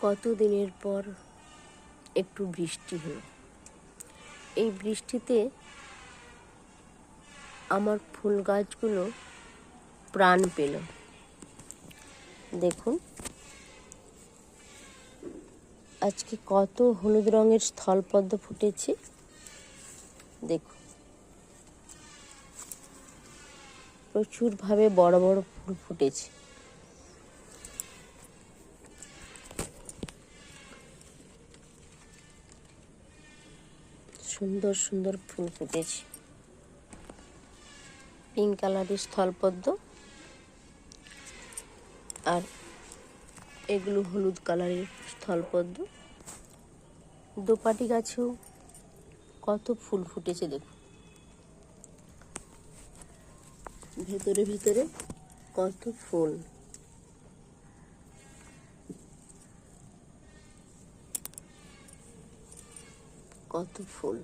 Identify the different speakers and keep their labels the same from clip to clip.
Speaker 1: কতদিনের পর একটু বৃষ্টি হলো। এই বৃষ্টিতে আমার ফুল গাছগুলো প্রাণ পেল। দেখুন আজকে কত হলুদ রঙের স্থলপদ্ম ফুটেছে। দেখুন প্রচুরভাবে বড় বড় ফুল ফুটেছে। সুন্দর সুন্দর ফুল ফুটেছে। পিঙ্ক কালারের স্থলপদ্ম আর এগুলো হলুদ কালারের স্থলপদ্ম। দোপাটি গাছেও কত ফুল ফুটেছে দেখুন। ভেতরে ভিতরে কত ফুল। কত ফুল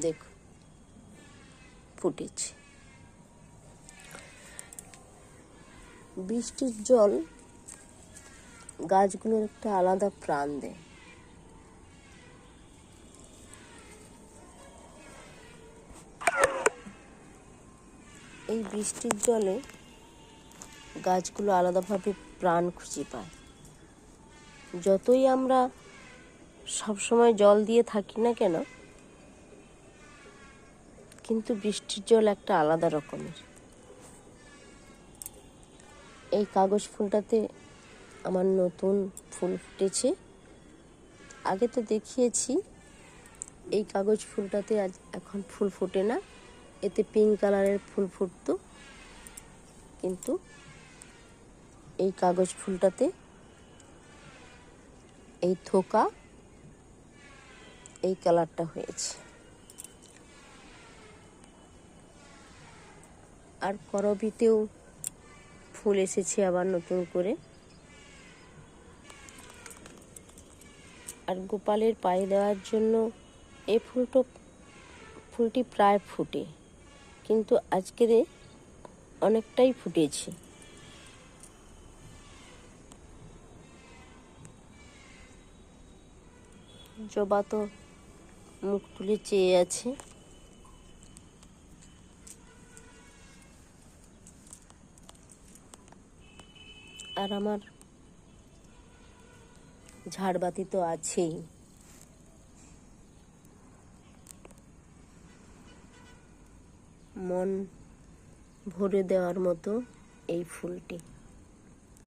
Speaker 1: দেখুন ফুটেছে। বৃষ্টির জল গাছগুলোর একটা আলাদা প্রাণ দেয়। এই বৃষ্টির জলে গাছগুলো আলাদাভাবে প্রাণ খুঁজে পায়। যতই আমরা সবসময় জল দিয়ে থাকি না কেন, কিন্তু বৃষ্টির জল একটা আলাদা রকমের। এই কাগজ ফুলটাতে আমার নতুন ফুল ফুটেছে। আগে তো দেখিয়েছি এই কাগজ ফুলটাতে এখন ফুল ফোটে না, এতে পিঙ্ক কালারের ফুল ফুটতো, কিন্তু এই কাগজ ফুলটাতে এই থোকা এই কালারটা হয়েছে। আর করবিতেও ফুল এসেছে আবার নতুন করে। আর গোপালের পায়ে দেওয়ার জন্য এই ফুলটি প্রায় ফুটে, কিন্তু আজকের অনেকটাই ফুটেছে। জবা তো মুখ তুলে চেয়ে আছে। আর আমার ঝাড়বাতি তো আছেই। মন ভরে দেওয়ার মতো এই ফুলটি।